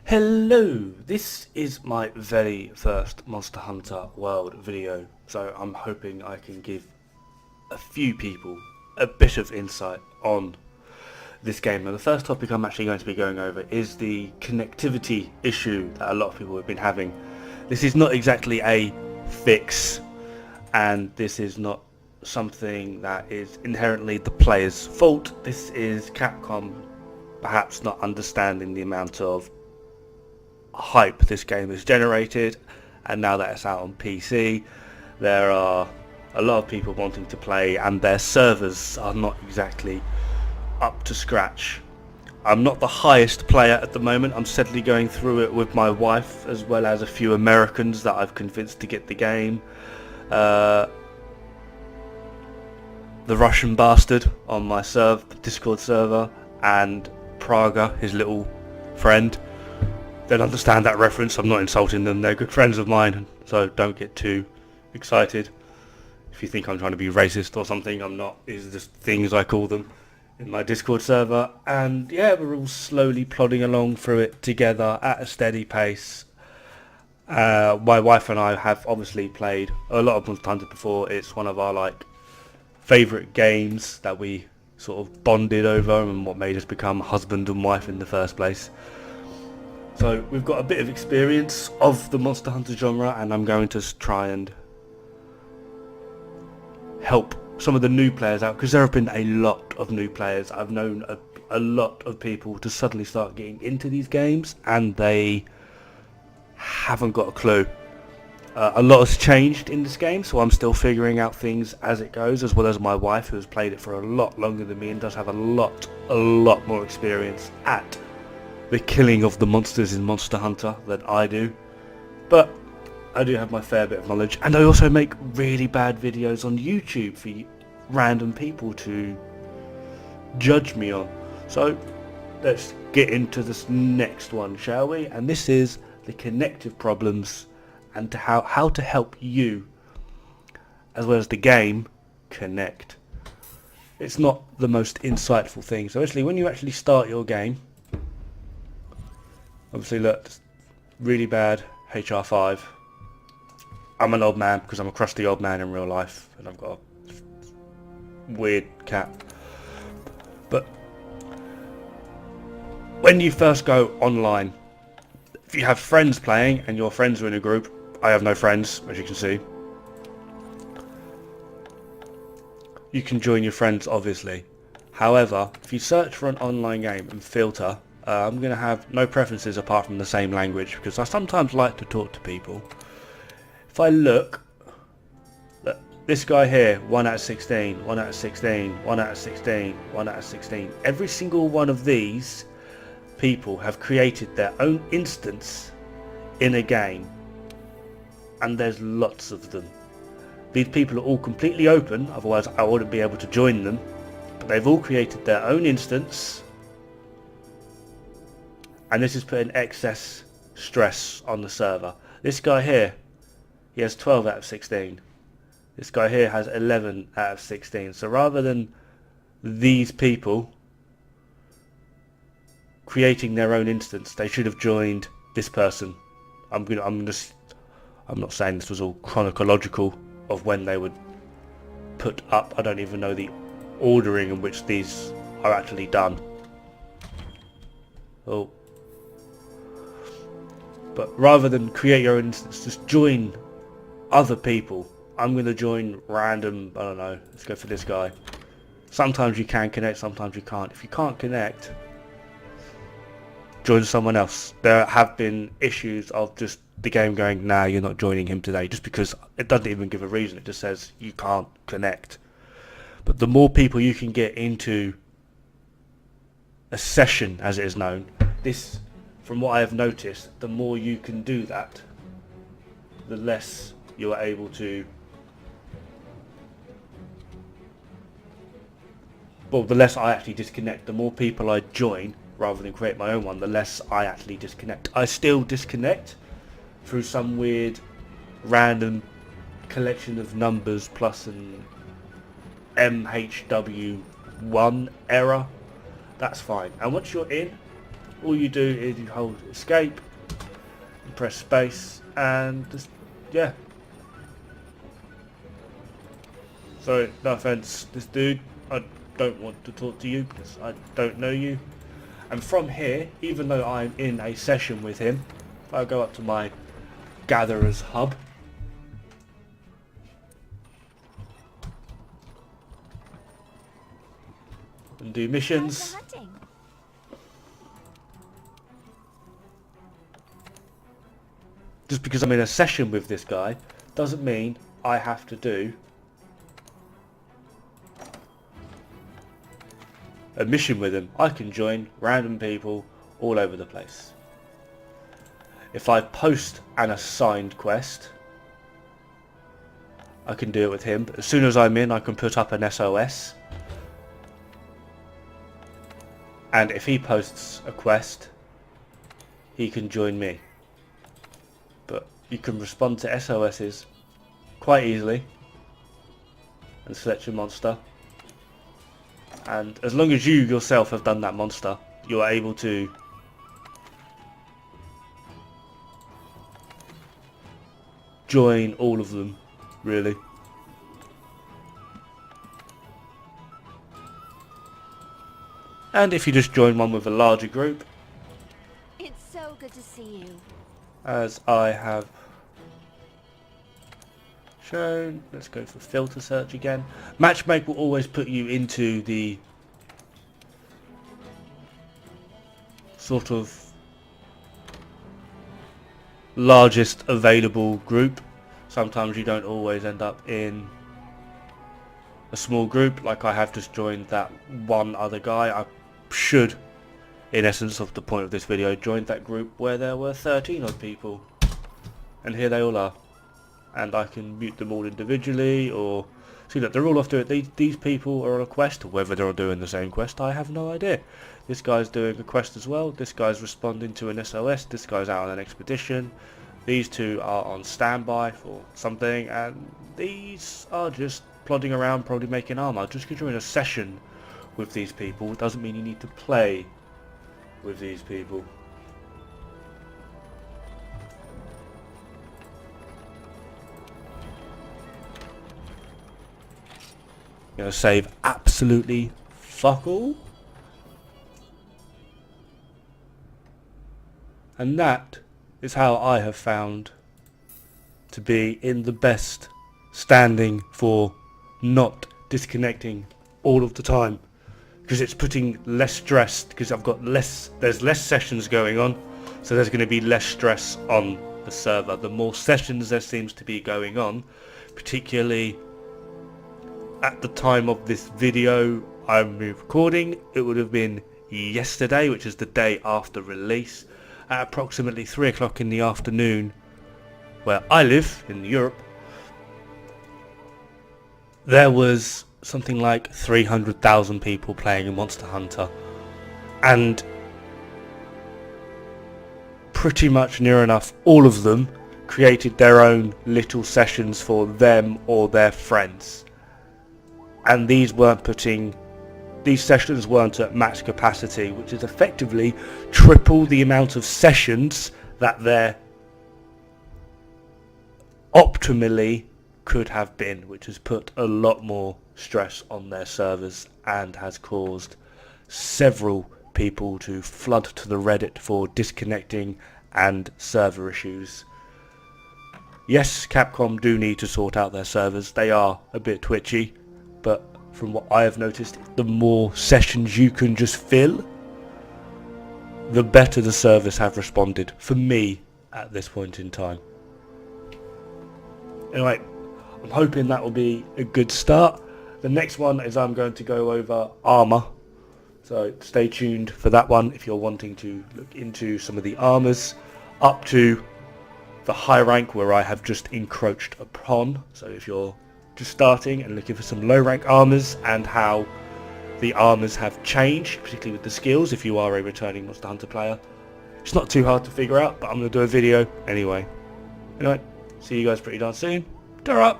Hello, this is my very first Monster Hunter World video, so I'm hoping I can give a few people a bit of insight on this game. Now the first topic I'm actually going to be going over is the connectivity issue that a lot of people have been having. This is not exactly a fix, and this is not something that is inherently the player's fault. This is Capcom perhaps not understanding the amount of hype this game has generated, and now that it's out on PC there are a lot of people wanting to play and their servers are not exactly up to scratch. I'm not the highest player at the moment. I'm steadily going through it with my wife as well as a few Americans that I've convinced to get the game. The Russian bastard on my Discord server, and Praga, his little friend. Don't understand that reference. I'm not insulting them. They're good friends of mine, so don't get too excited. If you think I'm trying to be racist or something, I'm not. These are just things I call them in my Discord server. And yeah, we're all slowly plodding along through it together at a steady pace. My wife and I have obviously played a lot of Monster Hunter before. It's one of our favourite games that we sort of bonded over, and what made us become husband and wife in the first place. So we've got a bit of experience of the Monster Hunter genre, and I'm going to try and help some of the new players out, because there have been a lot of new players. I've known a lot of people to suddenly start getting into these games and they haven't got a clue. A lot has changed in this game, so I'm still figuring out things as it goes, as well as my wife, who has played it for a lot longer than me and does have a lot more experience at the killing of the monsters in Monster Hunter than I do. But I do have my fair bit of knowledge, and I also make really bad videos on YouTube for random people to judge me on. So let's get into this next one, shall we? And this is the connective problems and how to help you as well as the game connect. It's not the most insightful thing. So actually, when you actually start your game, obviously look, really bad HR5. I'm an old man because I'm a crusty old man in real life, and I've got a weird cat. But when you first go online, if you have friends playing and your friends are in a group, I have no friends, as you can see. You can join your friends, obviously. However, if you search for an online game and filter, I'm going to have no preferences apart from the same language, because I sometimes like to talk to people. If I look, this guy here, 1 out of 16, 1 out of 16, 1 out of 16, 1 out of 16. Every single one of these people have created their own instance in a game, and there's lots of them. These people are all completely open, otherwise I wouldn't be able to join them, but they've all created their own instance. And this is putting excess stress on the server. This guy here, he has 12 out of 16. This guy here has 11 out of 16. So rather than these people creating their own instance, they should have joined this person. I'm not saying this was all chronological of when they would put up. I don't even know the ordering in which these are actually done. Oh. But rather than create your own instance, just join other people. I'm going to join random, I don't know, let's go for this guy. Sometimes you can connect, sometimes you can't. If you can't connect, join someone else. There have been issues of just the game going, nah, you're not joining him today, just because it doesn't even give a reason. It just says you can't connect. But the more people you can get into a session, as it is known, this, from what I have noticed, the more you can do that, the less you are able to, well, the less I actually disconnect. The more people I join, rather than create my own one, the less I actually disconnect. I still disconnect through some weird random collection of numbers plus an MHW 1 error. That's fine. And once you're in, All you do is you hold escape, and press space, and just, yeah. Sorry, no offense, this dude, I don't want to talk to you because I don't know you. And from here, even though I'm in a session with him, if I go up to my Gatherer's Hub, and do missions, just because I'm in a session with this guy doesn't mean I have to do a mission with him. I can join random people all over the place. If I post an assigned quest, I can do it with him. But as soon as I'm in, I can put up an SOS. And if he posts a quest, he can join me. But you can respond to SOSs quite easily and select your monster. And as long as you yourself have done that monster, you're able to join all of them, really. And if you just join one with a larger group, it's so good to see you. As I have shown, let's go for filter search again. Matchmake will always put you into the sort of largest available group. Sometimes you don't always end up in a small group, like I have just joined that one other guy. I should, in essence of the point of this video, join that group where there were 13 odd people, and here they all are. And I can mute them all individually, or see that they're all off doing it. These people are on a quest. Whether they're all doing the same quest, I have no idea. This guy's doing a quest as well. This guy's responding to an SOS. This guy's out on an expedition. These two are on standby for something, and these are just plodding around, probably making armor. Just because you're in a session with these people doesn't mean you need to play with these people. Gonna save absolutely fuck all. And that is how I have found to be in the best standing for not disconnecting all of the time, because it's putting less stress, because there's less sessions going on, so there's going to be less stress on the server. The more sessions there seems to be going on, particularly at the time of this video I'm recording, it would have been yesterday, which is the day after release, at approximately 3 o'clock in the afternoon where I live in Europe. There was something like 300,000 people playing Monster Hunter, and pretty much near enough all of them created their own little sessions for them or their friends. And these sessions weren't at max capacity, which is effectively triple the amount of sessions that there optimally could have been, which has put a lot more stress on their servers and has caused several people to flood to the Reddit for disconnecting and server issues. Yes, Capcom do need to sort out their servers. They are a bit twitchy, but from what I have noticed, the more sessions you can just fill, the better the servers have responded, for me, at this point in time. Anyway, I'm hoping that will be a good start. The next one is I'm going to go over armor, so stay tuned for that one if you're wanting to look into some of the armors up to the high rank where I have just encroached upon. So if you're just starting and looking for some low rank armors and how the armors have changed, particularly with the skills, if you are a returning Monster Hunter player, it's not too hard to figure out, but I'm going to do a video anyway. Anyway, see you guys pretty darn soon. Ta-ra!